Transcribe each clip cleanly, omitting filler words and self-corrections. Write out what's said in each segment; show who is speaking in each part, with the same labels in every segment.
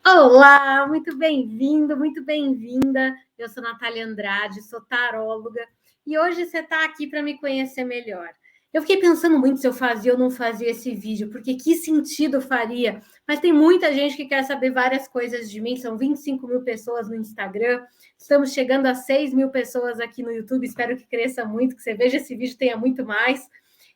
Speaker 1: Olá, muito bem-vindo, muito bem-vinda. Eu sou Natália Andrade, sou taróloga e hoje você está aqui para me conhecer melhor. Eu fiquei pensando muito se eu fazia ou não fazia esse vídeo, porque que sentido faria? Mas tem muita gente que quer saber várias coisas de mim, são 25 mil pessoas no Instagram, estamos chegando a 6 mil pessoas aqui no YouTube, espero que cresça muito, que você veja esse vídeo e tenha muito mais.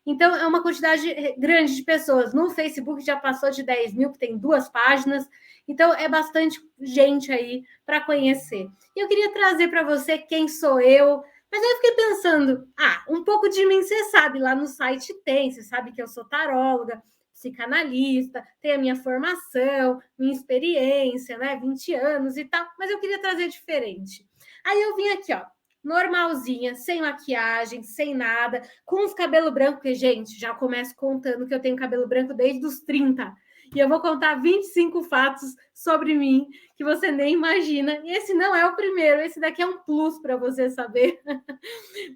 Speaker 1: Então, é uma quantidade grande de pessoas. No Facebook já passou de 10 mil, que tem 2 páginas. Então, é bastante gente aí para conhecer. E eu queria trazer para você quem sou eu. Mas aí eu fiquei pensando, um pouco de mim você sabe, lá no site tem. Você sabe que eu sou taróloga, psicanalista, tenho a minha formação, minha experiência, né? 20 anos e tal. Mas eu queria trazer diferente. Aí eu vim aqui, ó, normalzinha, sem maquiagem, sem nada, com os cabelos brancos, porque, gente, já começo contando que eu tenho cabelo branco desde os 30. E eu vou contar 25 fatos sobre mim que você nem imagina. E esse não é o primeiro, esse daqui é um plus para você saber.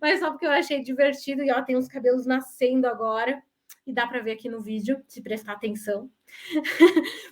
Speaker 1: Mas só porque eu achei divertido. E ó, tem os cabelos nascendo agora. E dá para ver aqui no vídeo, se prestar atenção.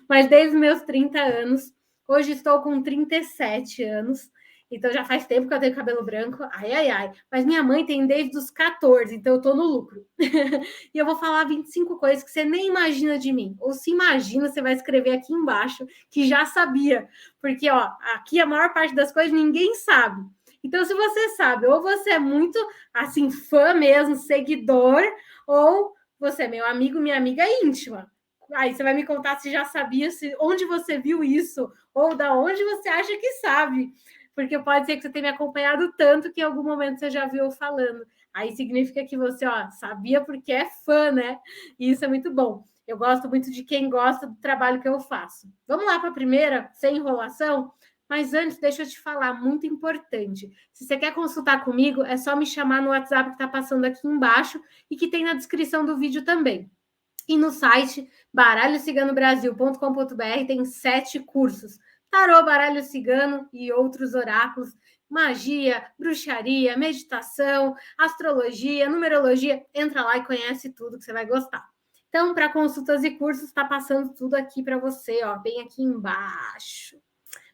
Speaker 1: Mas desde os meus 30 anos, hoje estou com 37 anos. Então já faz tempo que eu tenho cabelo branco. Ai. Mas minha mãe tem desde os 14, então eu tô no lucro. E eu vou falar 25 coisas que você nem imagina de mim. Ou se imagina, você vai escrever aqui embaixo que já sabia. Porque, ó, aqui a maior parte das coisas ninguém sabe. Então, se você sabe, ou você é muito, assim, fã mesmo, seguidor, ou você é meu amigo, minha amiga íntima. Aí você vai me contar se já sabia, onde você viu isso, ou da onde você acha que sabe. Porque pode ser que você tenha me acompanhado tanto que em algum momento você já viu eu falando. Aí significa que você, ó, sabia porque é fã, né? E isso é muito bom. Eu gosto muito de quem gosta do trabalho que eu faço. Vamos lá para a primeira, sem enrolação? Mas antes, deixa eu te falar, muito importante. Se você quer consultar comigo, é só me chamar no WhatsApp que está passando aqui embaixo e que tem na descrição do vídeo também. E no site baralhociganobrasil.com.br tem 7 cursos. Tarô, baralho cigano e outros oráculos, magia, bruxaria, meditação, astrologia, numerologia. Entra lá e conhece tudo que você vai gostar. Então, para consultas e cursos, está passando tudo aqui para você, ó, bem aqui embaixo.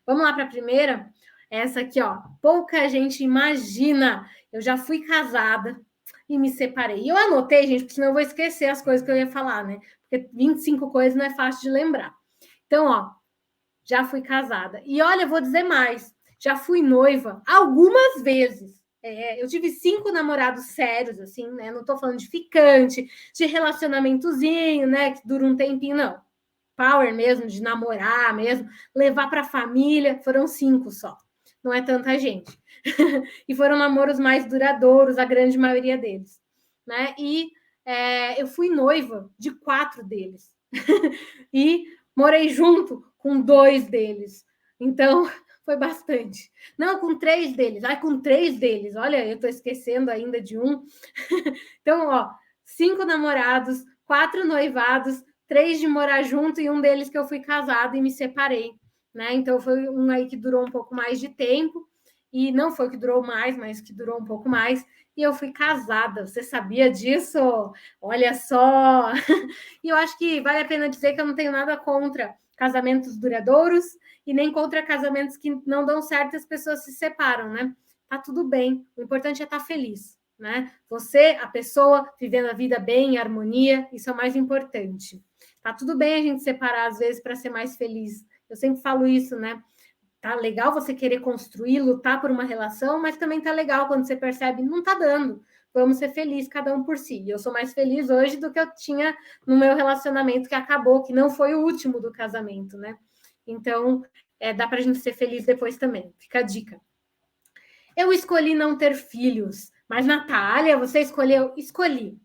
Speaker 1: Vamos lá para a primeira? Essa aqui, ó. Pouca gente imagina. Eu já fui casada e me separei. E eu anotei, gente, porque senão eu vou esquecer as coisas que eu ia falar, né? Porque 25 coisas não é fácil de lembrar. Então, ó, já fui casada. E olha, eu vou dizer mais. Já fui noiva algumas vezes. Eu tive 5 namorados sérios, assim, né? Não tô falando de ficante, de relacionamentozinho, né? Que dura um tempinho, não. Power mesmo, de namorar mesmo, levar para a família, foram 5 só. Não é tanta gente. E foram namoros mais duradouros, a grande maioria deles. Né? E eu fui noiva de 4 deles. E morei junto com 2 deles. Então, foi bastante. Não, com 3 deles. Com 3 deles. Olha, eu estou esquecendo ainda de um. Então, ó, 5 namorados, 4 noivados, 3 de morar junto e um deles que eu fui casada e me separei, né? Então foi um aí que durou um pouco mais de tempo e não foi que durou mais, mas que durou um pouco mais e eu fui casada. Você sabia disso? Olha só! E eu acho que vale a pena dizer que eu não tenho nada contra casamentos duradouros e nem contra casamentos que não dão certo e as pessoas se separam, né? Tá tudo bem. O importante é estar feliz, né? Você, a pessoa, vivendo a vida bem, em harmonia, isso é o mais importante. Tá tudo bem a gente separar às vezes para ser mais feliz. Eu sempre falo isso, né? Tá legal você querer construir, lutar por uma relação, mas também tá legal quando você percebe não tá dando. Vamos ser felizes cada um por si. E eu sou mais feliz hoje do que eu tinha no meu relacionamento que acabou, que não foi o último do casamento, né? Então, dá pra gente ser feliz depois também. Fica a dica. Eu escolhi não ter filhos. Mas, Natália, você escolheu? Escolhi.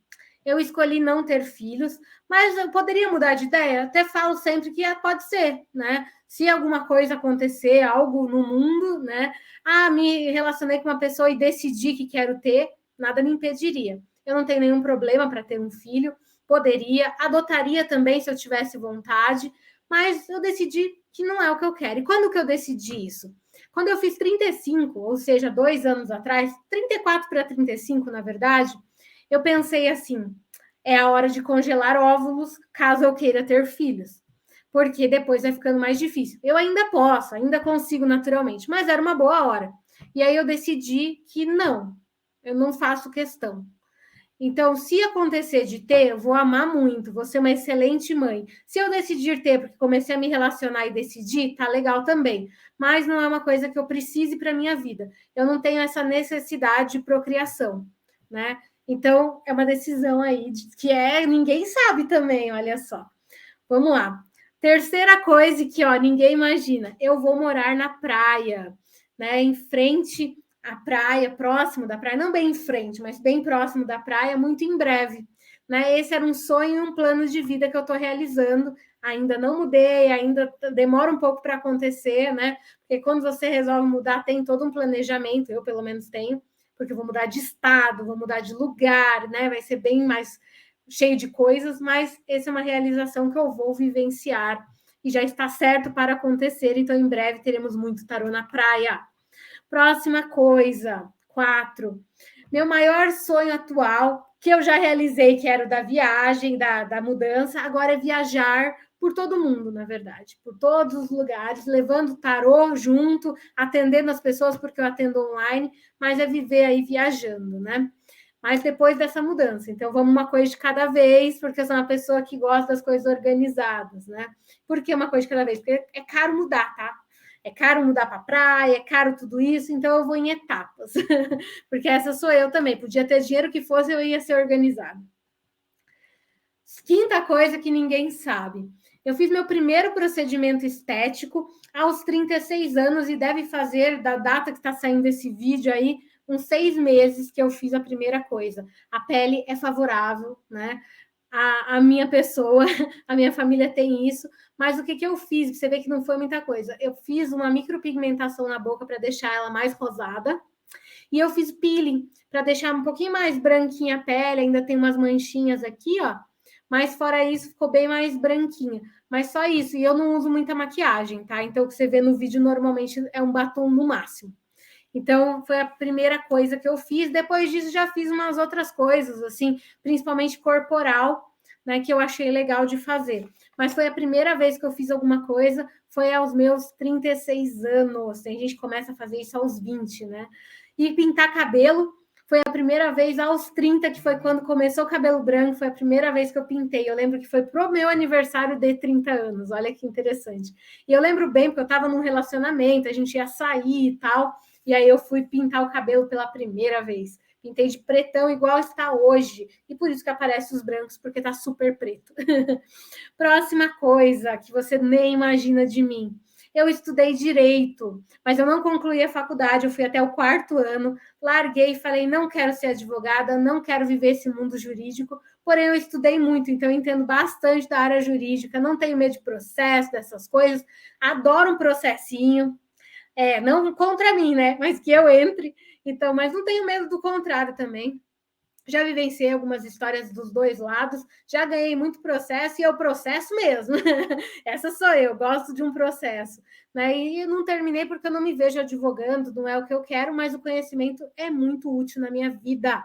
Speaker 1: Eu escolhi não ter filhos, mas eu poderia mudar de ideia? Até falo sempre que pode ser, né? Se alguma coisa acontecer, algo no mundo, né? Me relacionei com uma pessoa e decidi que quero ter, nada me impediria. Eu não tenho nenhum problema para ter um filho, poderia, adotaria também se eu tivesse vontade, mas eu decidi que não é o que eu quero. E quando que eu decidi isso? Quando eu fiz 35, ou seja, 2 anos atrás, 34 para 35, na verdade, eu pensei assim, é a hora de congelar óvulos caso eu queira ter filhos. porque depois vai ficando mais difícil. Eu ainda posso, ainda consigo naturalmente, mas era uma boa hora. E aí eu decidi que não, eu não faço questão. Então, se acontecer de ter, eu vou amar muito, vou ser uma excelente mãe. Se eu decidir ter, porque comecei a me relacionar e decidi, tá legal também. Mas não é uma coisa que eu precise para minha vida. Eu não tenho essa necessidade de procriação, né? Então, é uma decisão aí que ninguém sabe também, olha só. Vamos lá. Terceira coisa que, ó, ninguém imagina. Eu vou morar na praia, né? Em frente à praia, próximo da praia, não bem em frente, mas bem próximo da praia, muito em breve, né? Esse era um sonho e um plano de vida que eu estou realizando. Ainda não mudei, ainda demora um pouco para acontecer, né? Porque quando você resolve mudar, tem todo um planejamento, eu pelo menos tenho, porque eu vou mudar de estado, vou mudar de lugar, né? Vai ser bem mais cheio de coisas, mas essa é uma realização que eu vou vivenciar e já está certo para acontecer, então em breve teremos muito tarô na praia. Próxima coisa, 4. Meu maior sonho atual, que eu já realizei, que era o da viagem, da mudança, agora é viajar por todo mundo, na verdade, por todos os lugares, levando tarô junto, atendendo as pessoas, porque eu atendo online, mas é viver aí viajando, né? Mas depois dessa mudança. Então, vamos uma coisa de cada vez, porque eu sou uma pessoa que gosta das coisas organizadas, né? Por que uma coisa de cada vez? Porque é caro mudar, tá? É caro mudar para praia, é caro tudo isso, então eu vou em etapas. Porque essa sou eu também. Podia ter dinheiro que fosse, eu ia ser organizada. Quinta coisa que ninguém sabe. Eu fiz meu primeiro procedimento estético aos 36 anos e deve fazer, da data que está saindo esse vídeo aí, uns 6 meses que eu fiz a primeira coisa. A pele é favorável, né? A minha pessoa, a minha família tem isso, mas o que eu fiz? Você vê que não foi muita coisa. Eu fiz uma micropigmentação na boca para deixar ela mais rosada, e eu fiz peeling para deixar um pouquinho mais branquinha a pele, ainda tem umas manchinhas aqui, ó, mas fora isso ficou bem mais branquinha. Mas só isso, e eu não uso muita maquiagem, tá? Então o que você vê no vídeo normalmente é um batom no máximo. Então, foi a primeira coisa que eu fiz. Depois disso, já fiz umas outras coisas, assim, principalmente corporal, né, que eu achei legal de fazer. Mas foi a primeira vez que eu fiz alguma coisa, foi aos meus 36 anos. Tem gente que começa a fazer isso aos 20, né? E pintar cabelo foi a primeira vez aos 30, que foi quando começou o cabelo branco, foi a primeira vez que eu pintei. Eu lembro que foi pro meu aniversário de 30 anos, olha que interessante. E eu lembro bem, porque eu estava num relacionamento, a gente ia sair e tal, e aí eu fui pintar o cabelo pela primeira vez. Pintei de pretão igual está hoje. E por isso que aparece os brancos, porque tá super preto. Próxima coisa que você nem imagina de mim. Eu estudei direito, mas eu não concluí a faculdade, eu fui até o 4º ano, larguei e falei, não quero ser advogada, não quero viver esse mundo jurídico, porém eu estudei muito, então eu entendo bastante da área jurídica, não tenho medo de processo, dessas coisas, adoro um processinho, não contra mim, né? Mas que eu entre. Então, mas não tenho medo do contrário também. Já vivenciei algumas histórias dos dois lados, já ganhei muito processo e eu processo mesmo. Essa sou eu, gosto de um processo. Né? E não terminei porque eu não me vejo advogando, não é o que eu quero, mas o conhecimento é muito útil na minha vida.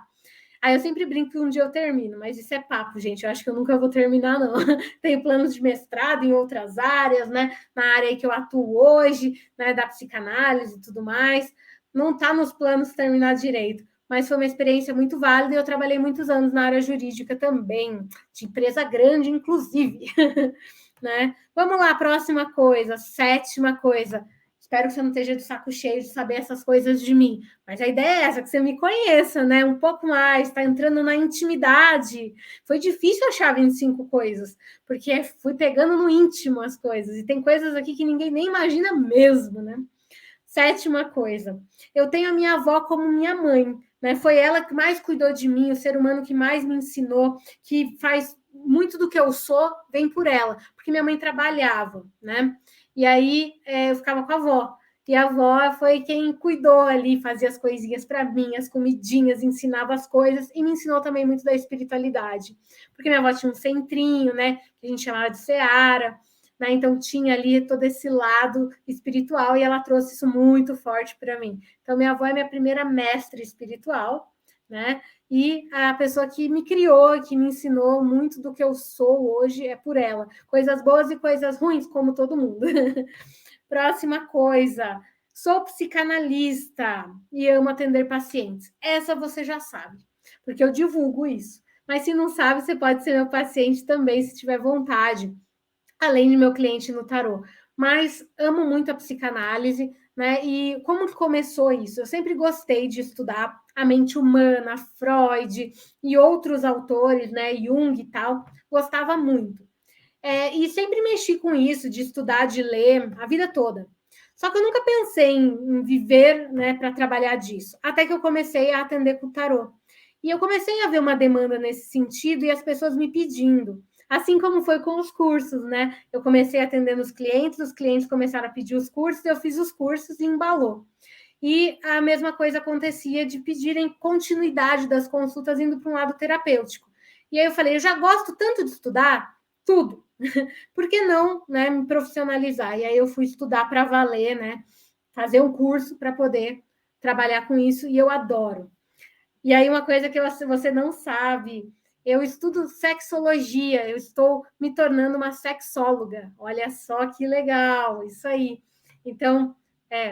Speaker 1: Aí eu sempre brinco que um dia eu termino, mas isso é papo, gente. Eu acho que eu nunca vou terminar, não. Tenho planos de mestrado em outras áreas, né? Na área que eu atuo hoje, né? Da psicanálise e tudo mais. Não está nos planos terminar direito, mas foi uma experiência muito válida e eu trabalhei muitos anos na área jurídica também, de empresa grande, inclusive. Né? Vamos lá, próxima coisa, 7ª coisa. Espero que você não esteja de saco cheio de saber essas coisas de mim. Mas a ideia é essa, que você me conheça, né? Um pouco mais, está entrando na intimidade. Foi difícil achar 25 coisas, porque fui pegando no íntimo as coisas. E tem coisas aqui que ninguém nem imagina mesmo, né? 7ª coisa. Eu tenho a minha avó como minha mãe, né? Foi ela que mais cuidou de mim, o ser humano que mais me ensinou, que faz muito do que eu sou, vem por ela, porque minha mãe trabalhava, né? E aí eu ficava com a avó. E a avó foi quem cuidou ali, fazia as coisinhas para mim, as comidinhas, ensinava as coisas e me ensinou também muito da espiritualidade. Porque minha avó tinha um centrinho, né? Que a gente chamava de Seara, né? Então tinha ali todo esse lado espiritual e ela trouxe isso muito forte para mim. Então minha avó é minha primeira mestre espiritual, né? E a pessoa que me criou, que me ensinou muito do que eu sou hoje é por ela. Coisas boas e coisas ruins, como todo mundo. Próxima coisa. Sou psicanalista e amo atender pacientes. Essa você já sabe, porque eu divulgo isso. Mas se não sabe, você pode ser meu paciente também, se tiver vontade, além de meu cliente no tarô. Mas amo muito a psicanálise, né? E como que começou isso? Eu sempre gostei de estudar a mente humana, Freud e outros autores, né? Jung e tal. Gostava muito. E sempre mexi com isso, de estudar, de ler, a vida toda. Só que eu nunca pensei em viver, né, para trabalhar disso. Até que eu comecei a atender com o tarô. E eu comecei a ver uma demanda nesse sentido e as pessoas me pedindo. Assim como foi com os cursos, né? Eu comecei atendendo os clientes começaram a pedir os cursos, eu fiz os cursos e embalou. E a mesma coisa acontecia de pedirem continuidade das consultas indo para um lado terapêutico. E aí eu falei, eu já gosto tanto de estudar, tudo. Por que não, né, me profissionalizar? E aí eu fui estudar para valer, né? Fazer um curso para poder trabalhar com isso, e eu adoro. E aí, uma coisa que você não sabe, eu estudo sexologia, eu estou me tornando uma sexóloga. Olha só que legal, isso aí. Então,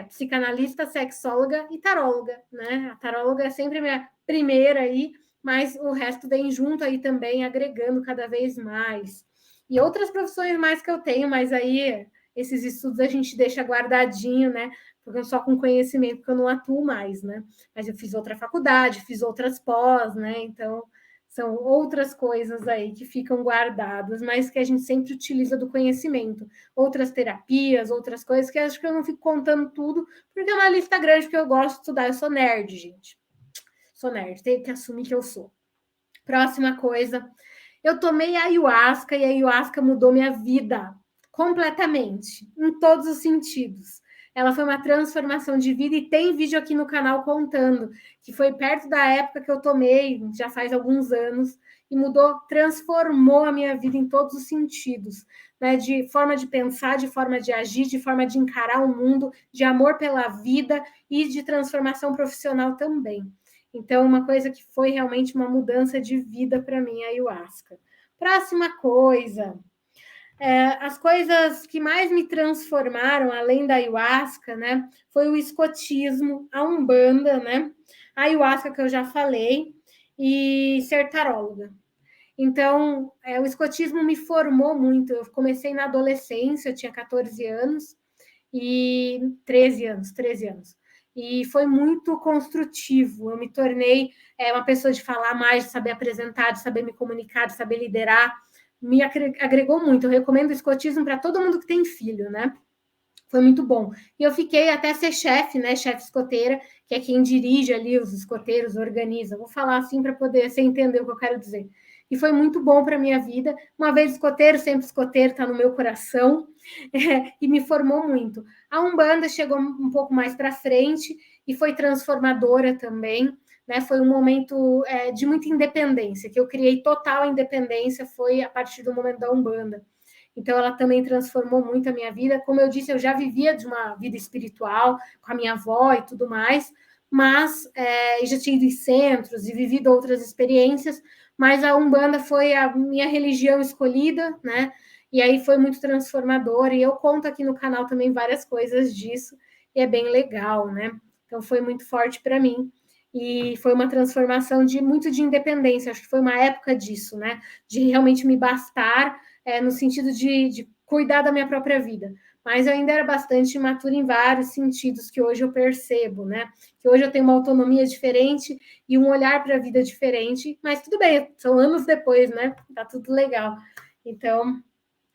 Speaker 1: psicanalista, sexóloga e taróloga, né? A taróloga é sempre a minha primeira aí, mas o resto vem junto aí também, agregando cada vez mais. E outras profissões mais que eu tenho, mas aí esses estudos a gente deixa guardadinho, né? Porque só com conhecimento, porque eu não atuo mais, né? Mas eu fiz outra faculdade, fiz outras pós, né? Então, são outras coisas aí que ficam guardadas, mas que a gente sempre utiliza do conhecimento. Outras terapias, outras coisas que acho que eu não fico contando tudo, porque é uma lista grande, porque eu gosto de estudar. Eu sou nerd, gente. Sou nerd, tenho que assumir que eu sou. Próxima coisa. Eu tomei ayahuasca e a ayahuasca mudou minha vida completamente, em todos os sentidos. Ela foi uma transformação de vida e tem vídeo aqui no canal contando que foi perto da época que eu tomei, já faz alguns anos, e mudou, transformou a minha vida em todos os sentidos, né? De forma de pensar, de forma de agir, de forma de encarar o mundo, de amor pela vida e de transformação profissional também. Então, uma coisa que foi realmente uma mudança de vida para mim, a ayahuasca. Próxima coisa. As coisas que mais me transformaram, além da ayahuasca, né, foi o escotismo, a umbanda, né, a ayahuasca que eu já falei, e ser taróloga. Então, o escotismo me formou muito. Eu comecei na adolescência, eu tinha 14 anos, e 13 anos. E foi muito construtivo. Eu me tornei uma pessoa de falar mais, de saber apresentar, de saber me comunicar, de saber liderar. Me agregou muito. Eu recomendo o escotismo para todo mundo que tem filho, né? Foi muito bom. E eu fiquei até ser chefe, né? Chefe escoteira, que é quem dirige ali os escoteiros, organiza. Vou falar assim para poder você entender o que eu quero dizer. E foi muito bom para a minha vida. Uma vez escoteiro, sempre escoteiro, está no meu coração. E me formou muito. A Umbanda chegou um pouco mais para frente e foi transformadora também. Né? Foi um momento de muita independência, que eu criei total independência, foi a partir do momento da Umbanda. Então, ela também transformou muito a minha vida. Como eu disse, eu já vivia de uma vida espiritual, com a minha avó e tudo mais, mas já tinha ido em centros e vivido outras experiências, mas a Umbanda foi a minha religião escolhida, né? E aí foi muito transformador, e eu conto aqui no canal também várias coisas disso, e é bem legal, né? Então, foi muito forte para mim. E foi uma transformação muito de independência, acho que foi uma época disso, né? De realmente me bastar, no sentido de cuidar da minha própria vida. Mas eu ainda era bastante imatura em vários sentidos que hoje eu percebo, né? Que hoje eu tenho uma autonomia diferente e um olhar para a vida diferente, mas tudo bem, são anos depois, né? Tá tudo legal. Então, o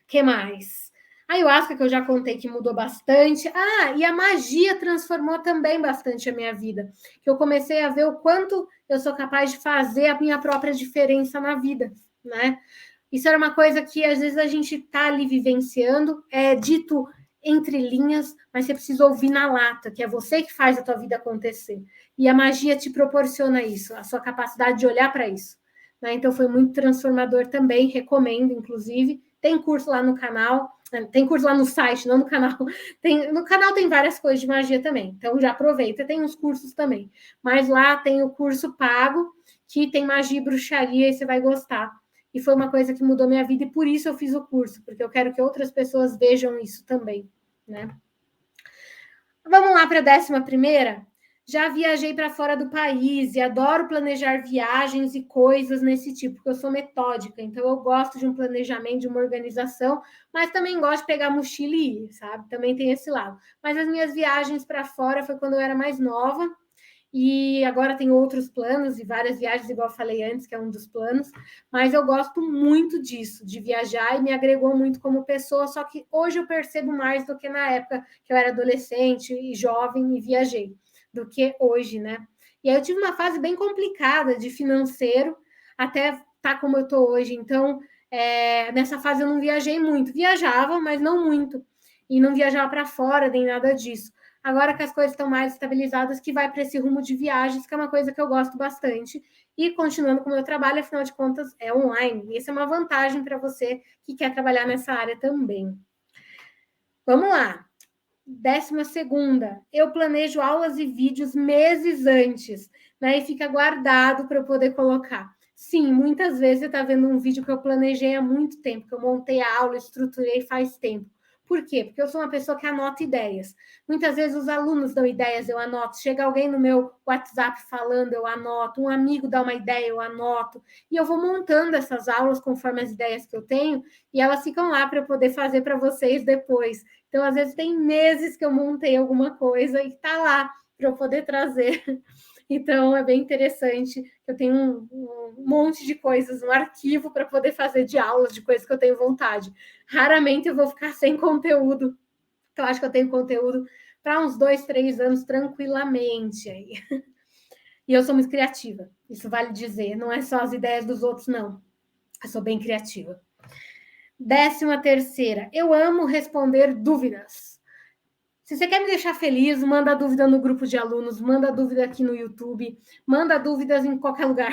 Speaker 1: que mais? A ayahuasca, que eu já contei que mudou bastante. E a magia transformou também bastante a minha vida. Que eu comecei a ver o quanto eu sou capaz de fazer a minha própria diferença na vida, né? Isso era uma coisa que às vezes a gente está ali vivenciando, é dito entre linhas, mas você precisa ouvir na lata, que é você que faz a tua vida acontecer. E a magia te proporciona isso, a sua capacidade de olhar para isso. Né? Então foi muito transformador também, recomendo, inclusive, Tem curso lá no canal, tem curso lá no site, não no canal. No canal tem várias coisas de magia também, então já aproveita, tem uns cursos também. Mas lá tem o curso pago, que tem magia e bruxaria, e você vai gostar. E foi uma coisa que mudou minha vida, e por isso eu fiz o curso, porque eu quero que outras pessoas vejam isso também, né? Vamos lá para a 11ª? Já viajei para fora do país e adoro planejar viagens e coisas nesse tipo, porque eu sou metódica, então eu gosto de um planejamento, de uma organização, mas também gosto de pegar mochila e ir, sabe? Também tem esse lado. Mas as minhas viagens para fora foi quando eu era mais nova, e agora tem outros planos e várias viagens, igual eu falei antes, que é um dos planos, mas eu gosto muito disso, de viajar, e me agregou muito como pessoa, só que hoje eu percebo mais do que na época que eu era adolescente e jovem e viajei, do que hoje, né? E aí eu tive uma fase bem complicada de financeiro, até tá como eu tô hoje, então nessa fase eu não viajei muito, viajava, mas não muito, e não viajava para fora, nem nada disso. Agora que as coisas estão mais estabilizadas, que vai para esse rumo de viagens, que é uma coisa que eu gosto bastante. E continuando com o meu trabalho, afinal de contas, é online. E isso é uma vantagem para você que quer trabalhar nessa área também. Vamos lá. 12ª, eu planejo aulas e vídeos meses antes, né? E fica guardado para eu poder colocar. Sim, muitas vezes você está vendo um vídeo que eu planejei há muito tempo, que eu montei a aula, estruturei faz tempo. Por quê? Porque eu sou uma pessoa que anota ideias. Muitas vezes os alunos dão ideias, eu anoto. Chega alguém no meu WhatsApp falando, eu anoto. Um amigo dá uma ideia, eu anoto. E eu vou montando essas aulas conforme as ideias que eu tenho, e elas ficam lá para eu poder fazer para vocês depois. Então, às vezes, tem meses que eu montei alguma coisa e está lá para eu poder trazer. Então, é bem interessante. Eu tenho um monte de coisas no arquivo para poder fazer de aulas, de coisas que eu tenho vontade. Raramente eu vou ficar sem conteúdo. Então, acho que eu tenho conteúdo para uns 2, 3 anos tranquilamente. Aí. E eu sou muito criativa, isso vale dizer. Não é só as ideias dos outros, não. Eu sou bem criativa. 13ª, eu amo responder dúvidas. Se você quer me deixar feliz, manda dúvida no grupo de alunos, manda dúvida aqui no YouTube, manda dúvidas em qualquer lugar,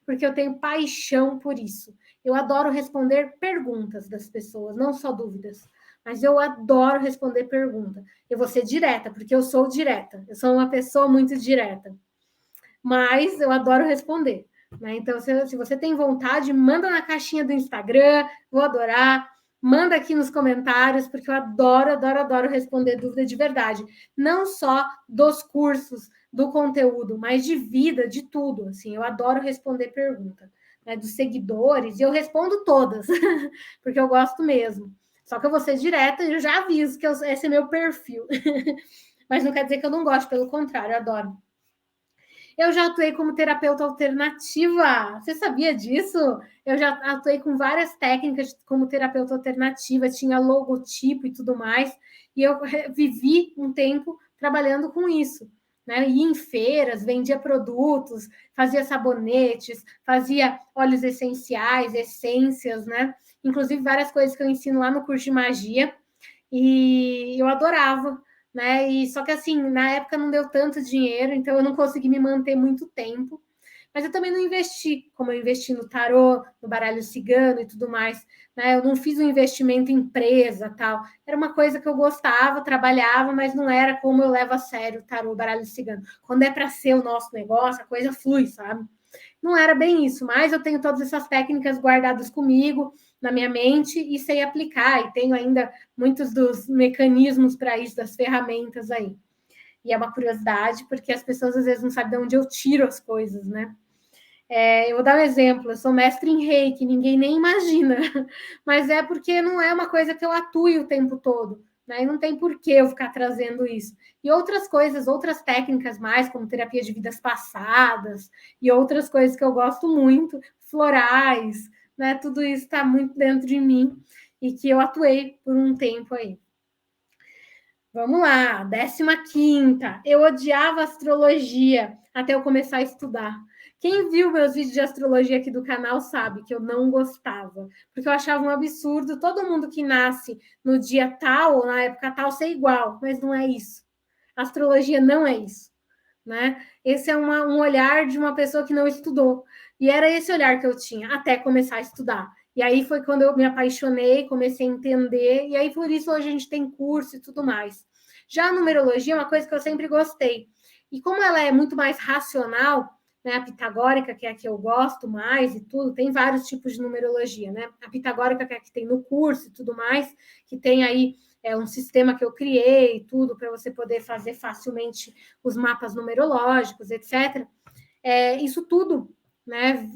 Speaker 1: porque eu tenho paixão por isso. Eu adoro responder perguntas das pessoas, não só dúvidas, mas eu adoro responder pergunta. Eu vou ser direta, porque eu sou direta, eu sou uma pessoa muito direta, mas eu adoro responder. Né? Então, se você tem vontade, manda na caixinha do Instagram, vou adorar. Manda aqui nos comentários, porque eu adoro, adoro, adoro responder dúvida de verdade. Não só dos cursos, do conteúdo, mas de vida, de tudo. Assim, eu adoro responder pergunta, né, dos seguidores, e eu respondo todas, porque eu gosto mesmo. Só que eu vou ser direta e eu já aviso que esse é meu perfil. Mas não quer dizer que eu não gosto, pelo contrário, eu adoro. Eu já atuei como terapeuta alternativa. Você sabia disso? Eu já atuei com várias técnicas como terapeuta alternativa, tinha logotipo e tudo mais. E eu vivi um tempo trabalhando com isso. Né? Ia em feiras, vendia produtos, fazia sabonetes, fazia óleos essenciais, essências, né? Inclusive várias coisas que eu ensino lá no curso de magia. E eu adorava, né? E só que assim, na época não deu tanto dinheiro, então eu não consegui me manter muito tempo. Mas eu também não investi, como eu investi no tarô, no baralho cigano e tudo mais, né? Eu não fiz um investimento em empresa, tal. Era uma coisa que eu gostava, trabalhava, mas não era como eu levo a sério o tarô, o baralho cigano. Quando é para ser o nosso negócio, a coisa flui, sabe? Não era bem isso, mas eu tenho todas essas técnicas guardadas comigo, na minha mente, e sei aplicar, e tenho ainda muitos dos mecanismos para isso, das ferramentas aí. E é uma curiosidade, porque as pessoas às vezes não sabem de onde eu tiro as coisas, né? Eu vou dar um exemplo, eu sou mestre em reiki, ninguém nem imagina, mas é porque não é uma coisa que eu atue o tempo todo, né? E não tem por que eu ficar trazendo isso. E outras coisas, outras técnicas mais, como terapia de vidas passadas, e outras coisas que eu gosto muito, florais, né? Tudo isso está muito dentro de mim e que eu atuei por um tempo aí. Vamos lá, 15ª. Eu odiava astrologia até eu começar a estudar. Quem viu meus vídeos de astrologia aqui do canal sabe que eu não gostava, porque eu achava um absurdo todo mundo que nasce no dia tal ou na época tal ser igual, mas não é isso. A astrologia não é isso, né? Esse é um olhar de uma pessoa que não estudou. E era esse olhar que eu tinha até começar a estudar. E aí foi quando eu me apaixonei, comecei a entender, e aí por isso hoje a gente tem curso e tudo mais. Já a numerologia é uma coisa que eu sempre gostei. E como ela é muito mais racional, né, a pitagórica, que é a que eu gosto mais e tudo, tem vários tipos de numerologia, né? A pitagórica, que é a que tem no curso e tudo mais, que tem aí um sistema que eu criei, tudo, para você poder fazer facilmente os mapas numerológicos, etc. Isso tudo, né,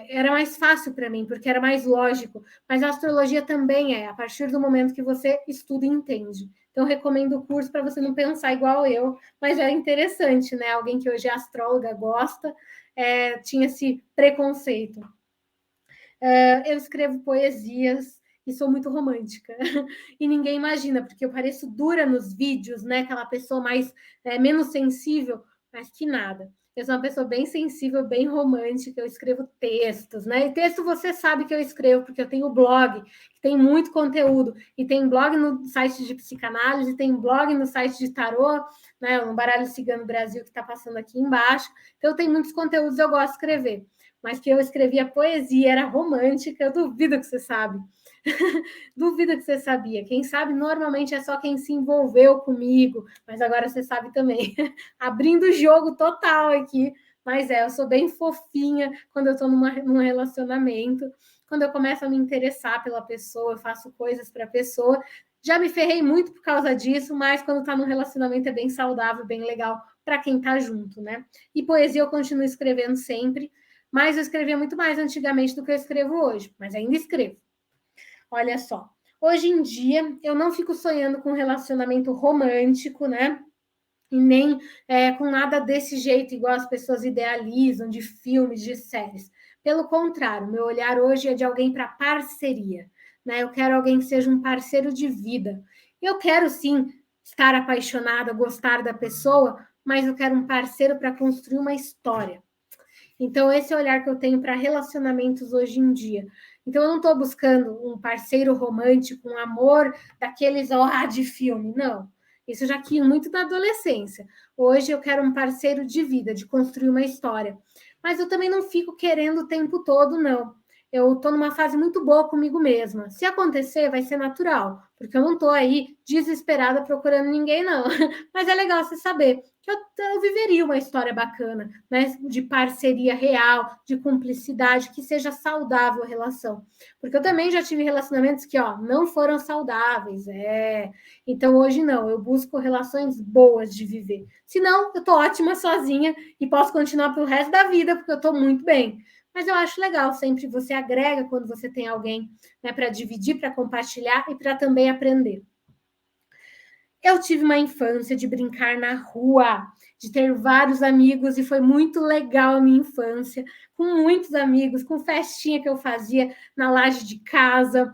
Speaker 1: era mais fácil para mim, porque era mais lógico. Mas a astrologia também a partir do momento que você estuda e entende. Então, recomendo o curso para você não pensar igual eu, mas é interessante, né? Alguém que hoje é astróloga, gosta, tinha esse preconceito. Eu escrevo poesias e sou muito romântica. E ninguém imagina, porque eu pareço dura nos vídeos, né? Aquela pessoa mais menos sensível, mas que nada. Eu sou uma pessoa bem sensível, bem romântica, eu escrevo textos, né? E texto você sabe que eu escrevo, porque eu tenho blog, que tem muito conteúdo, e tem blog no site de psicanálise, tem blog no site de tarô, né? No Baralho Cigano Brasil, que está passando aqui embaixo. Então, tem muitos conteúdos, eu gosto de escrever. Mas que eu escrevia poesia, era romântica, eu duvido que você sabe. Duvido que você sabia. Quem sabe normalmente é só quem se envolveu comigo, mas agora você sabe também. Abrindo o jogo total aqui. Mas eu sou bem fofinha quando eu estou num relacionamento. Quando eu começo a me interessar pela pessoa, eu faço coisas para a pessoa. Já me ferrei muito por causa disso, mas quando está num relacionamento é bem saudável, bem legal para quem está junto, né? E poesia eu continuo escrevendo sempre, mas eu escrevia muito mais antigamente do que eu escrevo hoje, mas ainda escrevo. Olha só, hoje em dia eu não fico sonhando com um relacionamento romântico, né? E nem com nada desse jeito, igual as pessoas idealizam, de filmes, de séries. Pelo contrário, meu olhar hoje é de alguém para parceria, né? Eu quero alguém que seja um parceiro de vida. Eu quero sim estar apaixonada, gostar da pessoa, mas eu quero um parceiro para construir uma história. Então, esse é o olhar que eu tenho para relacionamentos hoje em dia. Então, eu não estou buscando um parceiro romântico, um amor daqueles de filme, não. Isso eu já quis muito na adolescência. Hoje eu quero um parceiro de vida, de construir uma história. Mas eu também não fico querendo o tempo todo, não. Eu estou numa fase muito boa comigo mesma. Se acontecer, vai ser natural, porque eu não estou aí desesperada procurando ninguém, não. Mas é legal você saber que eu viveria uma história bacana, né? De parceria real, de cumplicidade, que seja saudável a relação. Porque eu também já tive relacionamentos que, não foram saudáveis. Então, hoje não, eu busco relações boas de viver. Senão, eu tô ótima sozinha e posso continuar pro resto da vida, porque eu tô muito bem. Mas eu acho legal, sempre você agrega quando você tem alguém, né, para dividir, para compartilhar e para também aprender. Eu tive uma infância de brincar na rua, de ter vários amigos, e foi muito legal a minha infância, com muitos amigos, com festinha que eu fazia na laje de casa,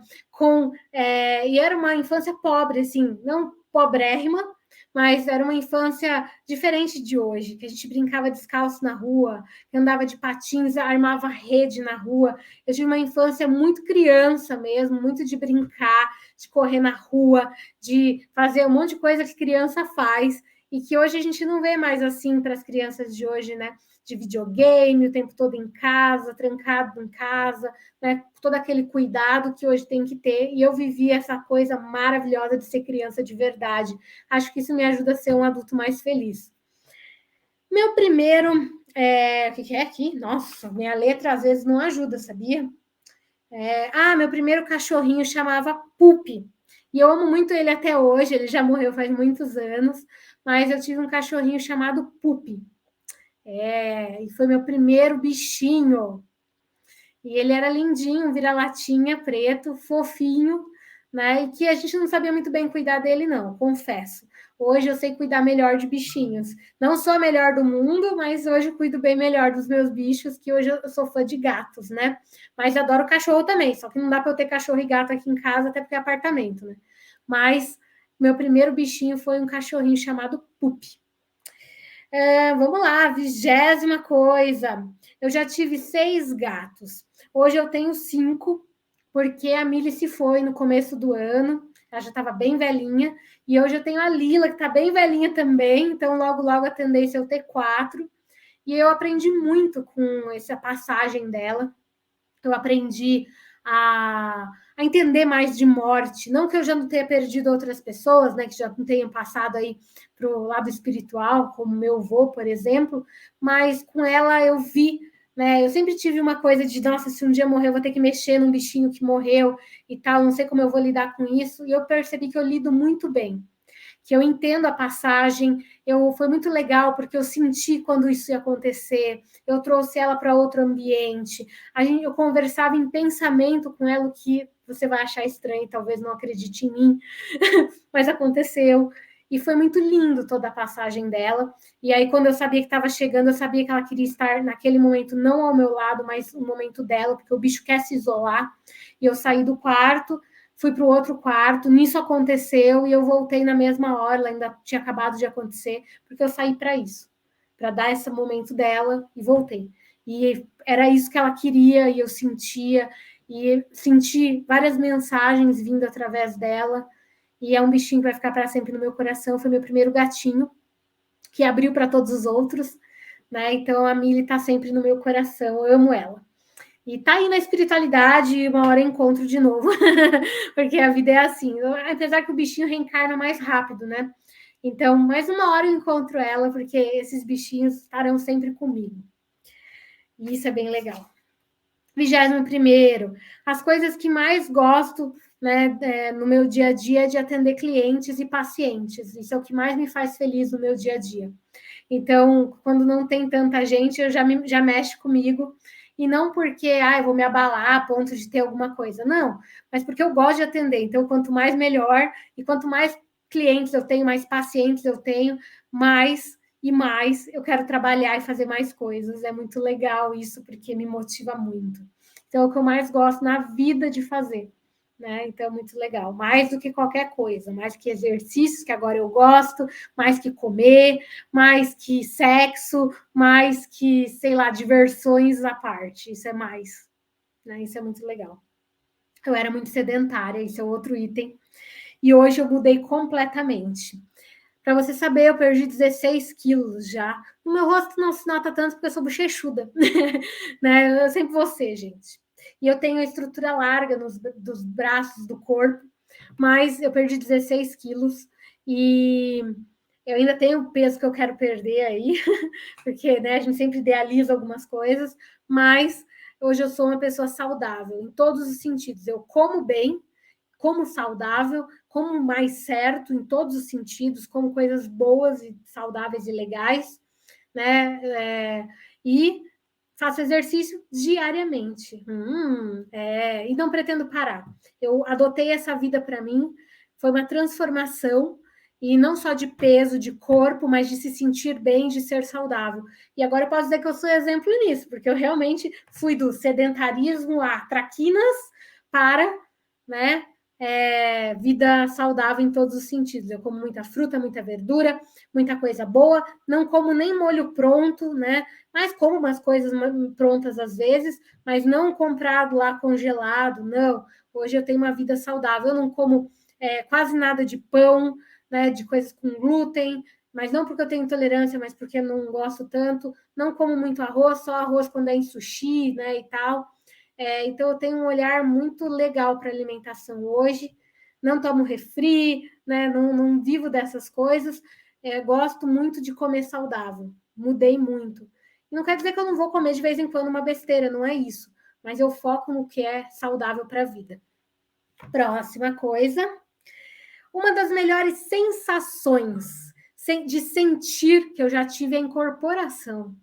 Speaker 1: e era uma infância pobre, assim, não pobrérrima, mas era uma infância diferente de hoje, que a gente brincava descalço na rua, que andava de patins, armava rede na rua. Eu tive uma infância muito criança mesmo, muito de brincar, de correr na rua, de fazer um monte de coisa que criança faz e que hoje a gente não vê mais assim para as crianças de hoje, né? De videogame, o tempo todo em casa, trancado em casa, né? Todo aquele cuidado que hoje tem que ter. E eu vivi essa coisa maravilhosa de ser criança de verdade. Acho que isso me ajuda a ser um adulto mais feliz. Meu primeiro. O que é aqui? Nossa, minha letra às vezes não ajuda, sabia? Meu primeiro cachorrinho chamava Pupi. E eu amo muito ele até hoje, ele já morreu faz muitos anos, mas eu tive um cachorrinho chamado Pupi. E foi meu primeiro bichinho. E ele era lindinho, vira-latinha, preto, fofinho, né? E que a gente não sabia muito bem cuidar dele, não, confesso. Hoje eu sei cuidar melhor de bichinhos. Não sou a melhor do mundo, mas hoje eu cuido bem melhor dos meus bichos, que hoje eu sou fã de gatos, né? Mas adoro cachorro também, só que não dá para eu ter cachorro e gato aqui em casa, até porque é apartamento, né? Mas meu primeiro bichinho foi um cachorrinho chamado Pupi. Vamos lá, 20ª coisa. Eu já tive 6 gatos. Hoje eu tenho 5, porque a Milly se foi no começo do ano. Ela já estava bem velhinha. E hoje eu tenho a Lila, que está bem velhinha também. Então, logo, logo a tendência é eu ter 4. E eu aprendi muito com essa passagem dela. Eu aprendi a entender mais de morte. Não que eu já não tenha perdido outras pessoas, né, que já não tenham passado aí para o lado espiritual, como meu avô, por exemplo, mas com ela eu vi, né, eu sempre tive uma coisa de, nossa, se um dia morrer, eu vou ter que mexer num bichinho que morreu e tal, não sei como eu vou lidar com isso, e eu percebi que eu lido muito bem, que eu entendo a passagem, foi muito legal, porque eu senti quando isso ia acontecer, eu trouxe ela para outro ambiente, eu conversava em pensamento com ela, o que você vai achar estranho, talvez não acredite em mim, mas aconteceu, e foi muito lindo toda a passagem dela, e aí quando eu sabia que estava chegando, eu sabia que ela queria estar naquele momento, não ao meu lado, mas no momento dela, porque o bicho quer se isolar, e eu saí do quarto, fui para o outro quarto, nisso aconteceu e eu voltei na mesma hora, ainda tinha acabado de acontecer, porque eu saí para isso, para dar esse momento dela e voltei. E era isso que ela queria e eu sentia, e senti várias mensagens vindo através dela, e é um bichinho que vai ficar para sempre no meu coração, foi meu primeiro gatinho, que abriu para todos os outros, né? Então a Millie está sempre no meu coração, eu amo ela. E tá aí na espiritualidade, e uma hora eu encontro de novo, porque a vida é assim, apesar que o bichinho reencarna mais rápido, né? Então, mais uma hora eu encontro ela, porque esses bichinhos estarão sempre comigo. E isso é bem legal. 21º, as coisas que mais gosto, né, no meu dia a dia é de atender clientes e pacientes. Isso é o que mais me faz feliz no meu dia a dia. Então, quando não tem tanta gente, eu já mexe comigo. E não porque eu vou me abalar a ponto de ter alguma coisa. Não, mas porque eu gosto de atender. Então, quanto mais, melhor. E quanto mais clientes eu tenho, mais pacientes eu tenho, mais e mais eu quero trabalhar e fazer mais coisas. É muito legal isso, porque me motiva muito. Então, é o que eu mais gosto na vida de fazer. Né? Então, é muito legal. Mais do que qualquer coisa. Mais que exercícios, que agora eu gosto. Mais que comer. Mais que sexo. Mais que, sei lá, diversões à parte. Isso é mais. Né? Isso é muito legal. Eu era muito sedentária. Isso é outro item. E hoje eu mudei completamente. Para você saber, eu perdi 16 quilos já. O meu rosto não se nota tanto porque eu sou bochechuda. Né? Eu sempre vou ser, gente. E eu tenho a estrutura larga dos braços, do corpo, mas eu perdi 16 quilos e eu ainda tenho o peso que eu quero perder aí, porque né, a gente sempre idealiza algumas coisas, mas hoje eu sou uma pessoa saudável em todos os sentidos. Eu como bem, como saudável, como mais certo em todos os sentidos, como coisas boas e saudáveis e legais, né? E faço exercício diariamente. E não pretendo parar. Eu adotei essa vida para mim, foi uma transformação, e não só de peso, de corpo, mas de se sentir bem, de ser saudável. E agora eu posso dizer que eu sou exemplo nisso, porque eu realmente fui do sedentarismo a traquinas para, né, vida saudável em todos os sentidos. Eu como muita fruta, muita verdura, muita coisa boa, não como nem molho pronto, né? Mas como umas coisas prontas às vezes, mas não comprado lá congelado, não. Hoje eu tenho uma vida saudável, eu não como quase nada de pão, né? De coisas com glúten, mas não porque eu tenho intolerância, mas porque eu não gosto tanto. Não como muito arroz, só arroz quando é em sushi, né? E tal. Então, eu tenho um olhar muito legal para alimentação hoje. Não tomo refri, né? Não vivo dessas coisas. Gosto muito de comer saudável. Mudei muito. E não quer dizer que eu não vou comer de vez em quando uma besteira, não é isso. Mas eu foco no que é saudável para a vida. Próxima coisa. Uma das melhores sensações de sentir que eu já tive é a incorporação.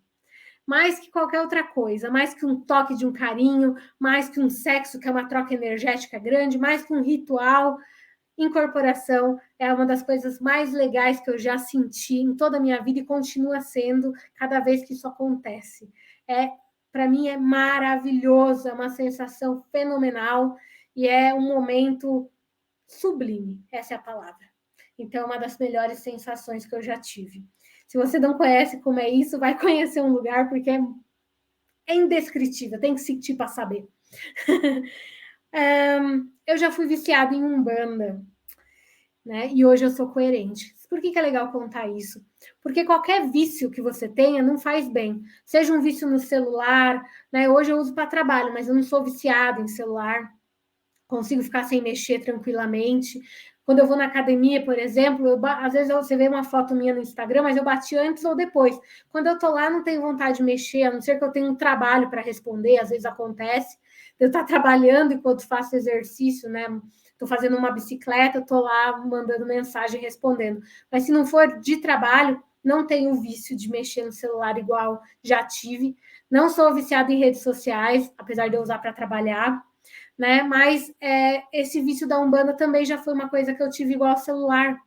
Speaker 1: Mais que qualquer outra coisa, mais que um toque de um carinho, mais que um sexo, que é uma troca energética grande, mais que um ritual, incorporação é uma das coisas mais legais que eu já senti em toda a minha vida e continua sendo cada vez que isso acontece. Para mim é maravilhoso, é uma sensação fenomenal e é um momento sublime, essa é a palavra. Então, é uma das melhores sensações que eu já tive. Se você não conhece como é isso, vai conhecer um lugar, porque é indescritível, tem que sentir para saber. Eu já fui viciada em Umbanda, né? E hoje eu sou coerente. Por que é legal contar isso? Porque qualquer vício que você tenha não faz bem. Seja um vício no celular, né? Hoje eu uso para trabalho, mas eu não sou viciada em celular. consigo ficar sem mexer tranquilamente. Quando eu vou na academia, por exemplo, às vezes você vê uma foto minha no Instagram, mas eu bati antes ou depois. Quando eu tô lá, não tenho vontade de mexer, a não ser que eu tenha um trabalho para responder, às vezes acontece. Eu estou trabalhando enquanto faço exercício, né? Estou fazendo uma bicicleta, estou lá mandando mensagem, respondendo. Mas se não for de trabalho, não tenho o vício de mexer no celular igual já tive. Não sou viciada em redes sociais, apesar de eu usar para trabalhar, né? Mas esse vício da Umbanda também já foi uma coisa que eu tive igual ao celular,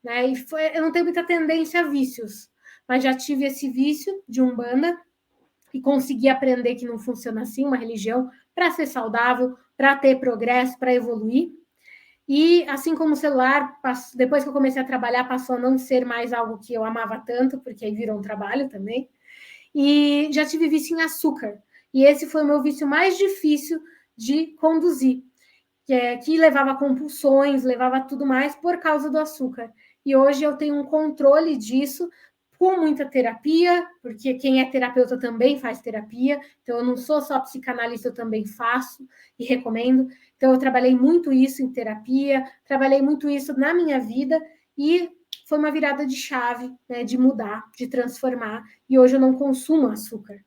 Speaker 1: né? E eu não tenho muita tendência a vícios, mas já tive esse vício de Umbanda e consegui aprender que não funciona assim uma religião para ser saudável, para ter progresso, para evoluir. E assim como o celular, depois que eu comecei a trabalhar, passou a não ser mais algo que eu amava tanto, porque aí virou um trabalho também. E já tive vício em açúcar. E esse foi o meu vício mais difícil de conduzir, que levava compulsões, levava tudo mais por causa do açúcar. E hoje eu tenho um controle disso com muita terapia, porque quem é terapeuta também faz terapia, então eu não sou só psicanalista, eu também faço e recomendo. Então eu trabalhei muito isso em terapia, trabalhei muito isso na minha vida e foi uma virada de chave, né, de mudar, de transformar, e hoje eu não consumo açúcar.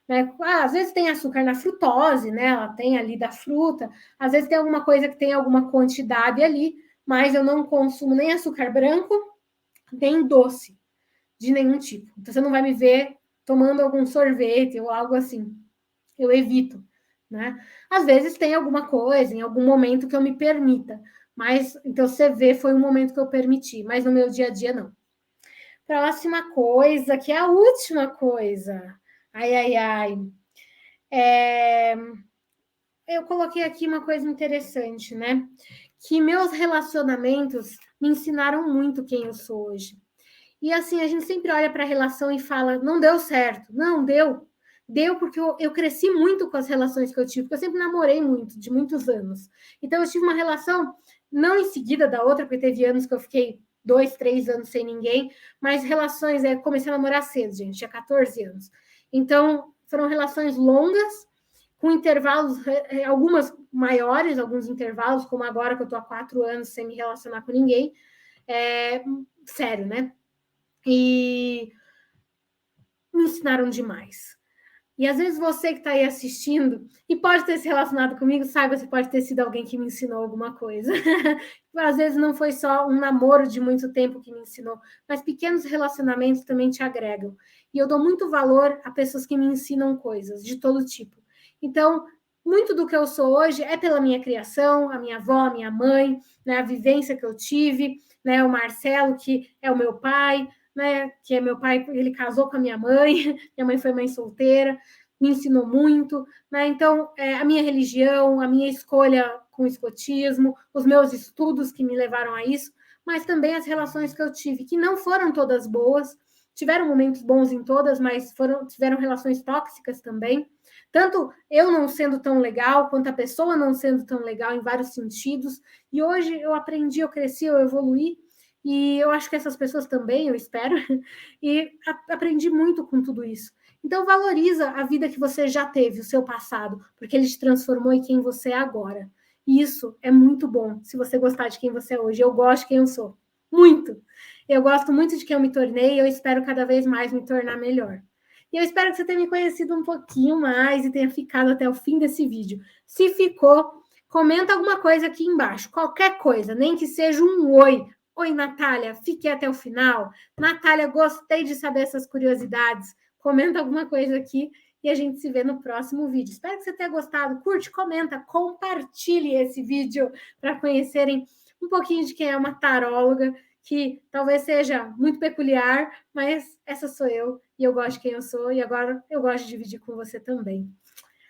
Speaker 1: Né? Às vezes tem açúcar na frutose, né? Ela tem ali da fruta, às vezes tem alguma coisa que tem alguma quantidade ali, mas eu não consumo nem açúcar branco, nem doce, de nenhum tipo. Então você não vai me ver tomando algum sorvete ou algo assim. Eu evito, né? Às vezes tem alguma coisa, em algum momento que eu me permita, mas então você vê, foi um momento que eu permiti, mas no meu dia a dia não. Próxima coisa, que é a última coisa. Ai, ai, ai. Eu coloquei aqui uma coisa interessante, né? Que meus relacionamentos me ensinaram muito quem eu sou hoje. E assim, a gente sempre olha para a relação e fala, não deu certo. Não, deu. Deu porque eu cresci muito com as relações que eu tive, porque eu sempre namorei muito, de muitos anos. Então, eu tive uma relação, não em seguida da outra, porque teve anos que eu fiquei 2, 3 anos sem ninguém, mas relações, comecei a namorar cedo, gente, tinha 14 anos. Então, foram relações longas, com intervalos, algumas maiores, alguns intervalos, como agora que eu estou há 4 anos sem me relacionar com ninguém. Sério, né? E me ensinaram demais. E às vezes você que está aí assistindo e pode ter se relacionado comigo, saiba, você pode ter sido alguém que me ensinou alguma coisa. Às vezes não foi só um namoro de muito tempo que me ensinou, mas pequenos relacionamentos também te agregam. E eu dou muito valor a pessoas que me ensinam coisas de todo tipo. Então, muito do que eu sou hoje é pela minha criação, a minha avó, a minha mãe, né, a vivência que eu tive, né, o Marcelo, que é o meu pai, né, que é meu pai, ele casou com a minha mãe, minha mãe foi mãe solteira, me ensinou muito, né? Então, a minha religião, a minha escolha com o escotismo, os meus estudos que me levaram a isso, mas também as relações que eu tive, que não foram todas boas, tiveram momentos bons em todas, mas tiveram relações tóxicas também. Tanto eu não sendo tão legal, quanto a pessoa não sendo tão legal em vários sentidos. E hoje eu aprendi, eu cresci, eu evoluí, e eu acho que essas pessoas também, eu espero, e aprendi muito com tudo isso. Então, valoriza a vida que você já teve, o seu passado, porque ele te transformou em quem você é agora. E isso é muito bom, se você gostar de quem você é hoje. Eu gosto de quem eu sou. Muito. Eu gosto muito de quem eu me tornei e eu espero cada vez mais me tornar melhor. E eu espero que você tenha me conhecido um pouquinho mais e tenha ficado até o fim desse vídeo. Se ficou, comenta alguma coisa aqui embaixo, qualquer coisa, nem que seja um oi. Oi, Natália, fiquei até o final. Natália, gostei de saber essas curiosidades. Comenta alguma coisa aqui e a gente se vê no próximo vídeo. Espero que você tenha gostado. Curte, comenta, compartilhe esse vídeo para conhecerem um pouquinho de quem é uma taróloga, que talvez seja muito peculiar, mas essa sou eu e eu gosto de quem eu sou e agora eu gosto de dividir com você também.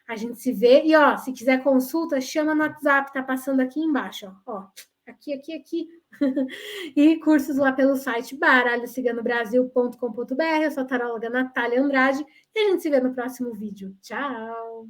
Speaker 1: A gente se vê e, ó, se quiser consulta, chama no WhatsApp, tá passando aqui embaixo, ó. Aqui. E cursos lá pelo site baralhociganobrasil.com.br. Eu sou a taróloga Natália Andrade e a gente se vê no próximo vídeo. Tchau!